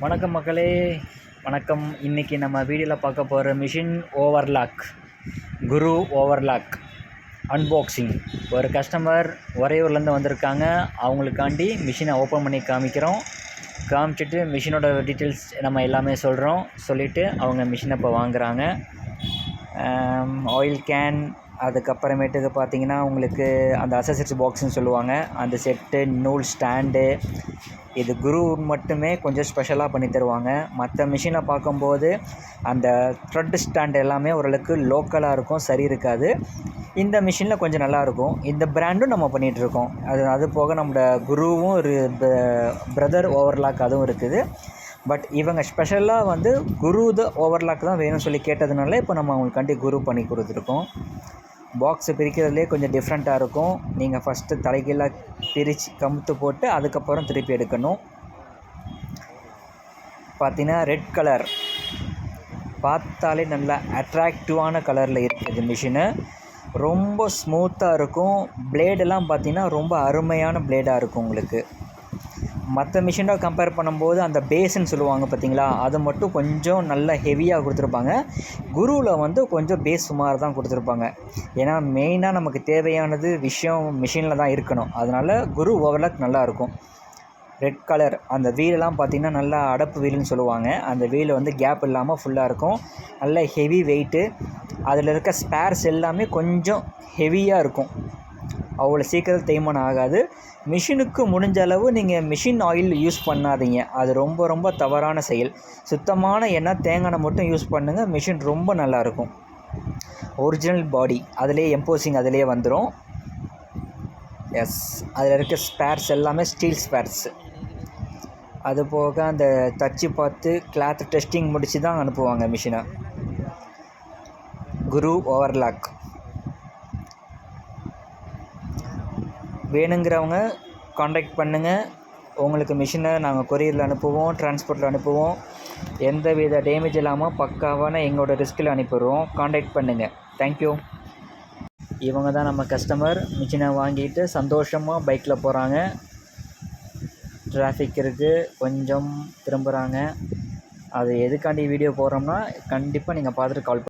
வணக்கம் மக்களே, வணக்கம். இன்றைக்கி நம்ம வீடியோவில் பார்க்க போகிற மிஷின் ஓவர்லாக், குரு ஓவர்லாக் அன்பாக்சிங். ஒரு கஸ்டமர் உறையூர்லேருந்து வந்திருக்காங்க. அவங்களுக்காண்டி மிஷினை ஓப்பன் பண்ணி காமிச்சிட்டு மிஷினோட டீட்டெயில்ஸ் நம்ம எல்லாமே சொல்லிவிட்டு அவங்க மிஷினை இப்போ வாங்குகிறாங்க. ஆயில் கேன், அதுக்கப்புறமேட்டுக்கு பார்த்திங்கன்னா உங்களுக்கு அந்த அசசரிஸ் பாக்ஸ்ன்னு சொல்லுவாங்க, அந்த செட்டு, நூல் ஸ்டாண்டு. இது குரு மட்டுமே கொஞ்சம் ஸ்பெஷலாக பண்ணி தருவாங்க. மற்ற மிஷினை பார்க்கும்போது அந்த த்ரெட் ஸ்டாண்ட் எல்லாமே ஓரளவுக்கு லோக்கலாக இருக்கும், சரி இருக்காது. இந்த மிஷினில் கொஞ்சம் நல்லாயிருக்கும். இந்த பிராண்டும் நம்ம பண்ணிகிட்ருக்கோம். அது போக நம்மளோட குருவும் ஒரு பிரதர் ஓவர்லாக் அதுவும் இருக்குது. பட் இவங்க ஸ்பெஷலாக குரு ஓவர்லாக் தான் வேணும்னு சொல்லி கேட்டதுனால இப்போ நம்ம அவங்களுக்காண்டி குரு பண்ணி கொடுத்துருக்கோம். பாக்ஸு பிரிக்கிறதுலே கொஞ்சம் டிஃப்ரெண்ட்டாக இருக்கும். நீங்கள் ஃபஸ்ட்டு தலைகீழாக பிரித்து கமுத்து போட்டு அதுக்கப்புறம் திருப்பி எடுக்கணும். பார்த்தீங்கன்னா ரெட் கலர் பார்த்தாலே நல்லா அட்ராக்டிவான கலரில் இருக்குது மிஷினு. ரொம்ப ஸ்மூத்தாக இருக்கும். பிளேடெல்லாம் பார்த்திங்கன்னா ரொம்ப அருமையான பிளேடாக இருக்கும் உங்களுக்கு. மற்ற மிஷினோட கம்பேர் பண்ணும்போது அந்த பேஸ்ன்னு சொல்லுவாங்க பார்த்தீங்களா, அது மட்டும் கொஞ்சம் நல்லா ஹெவியாக கொடுத்துருப்பாங்க. குருவில் கொஞ்சம் பேஸ் சுமார் தான் கொடுத்துருப்பாங்க. ஏன்னா மெயினாக நமக்கு தேவையானது விஷயம் மிஷினில் தான் இருக்கணும். அதனால் குரு ஓவர்லாக் நல்லாயிருக்கும். ரெட் கலர் அந்த வீலெல்லாம் பார்த்திங்கன்னா நல்லா அடப்பு வீலுன்னு சொல்லுவாங்க. அந்த வீல் கேப் இல்லாமல் ஃபுல்லாக இருக்கும். நல்ல ஹெவி வெயிட்டு. அதில் இருக்க ஸ்பேர்ஸ் எல்லாமே கொஞ்சம் ஹெவியாக இருக்கும். அவ்வளோ சீக்கிரம் தேய்மானம் ஆகாது. மிஷினுக்கு முடிஞ்ச அளவு நீங்கள் மிஷின் ஆயில் யூஸ் பண்ணாதீங்க. அது ரொம்ப ரொம்ப தவறான செயல். சுத்தமான எண்ணெய், தேங்காய் எண்ணெய் மட்டும் யூஸ் பண்ணுங்கள். மிஷின் ரொம்ப நல்லாயிருக்கும். ஒரிஜினல் பாடி அதிலே எம்போசிங் அதிலே வந்துடும். எஸ், அதில் இருக்க ஸ்பேர்ஸ் எல்லாமே ஸ்டீல் ஸ்பேர்ஸ். அது போக அந்த தச்சு பார்த்து கிளாத் டெஸ்டிங் முடித்து தான் அனுப்புவாங்க மிஷினை. குரு ஓவர்லாக் வேணுங்கிறவங்க காண்டாக்ட் பண்ணுங்கள். உங்களுக்கு மிஷினை நாங்கள் கொரியரில் அனுப்புவோம், டிரான்ஸ்போர்ட்டில் அனுப்புவோம். எந்த வித டேமேஜ் இல்லாமல் பக்காவான எங்களோட ரிஸ்கில் அனுப்பிடுவோம். காண்டாக்ட் பண்ணுங்கள். தேங்க்யூ. இவங்க தான் நம்ம கஸ்டமர். மிஷினை வாங்கிட்டு சந்தோஷமாக பைக்கில் போகிறாங்க. டிராஃபிக் இருக்குது, கொஞ்சம் திரும்புகிறாங்க. அது எதுக்காண்டி வீடியோ போடுறோம்னா கண்டிப்பாக நீங்கள் பார்த்துட்டு கால்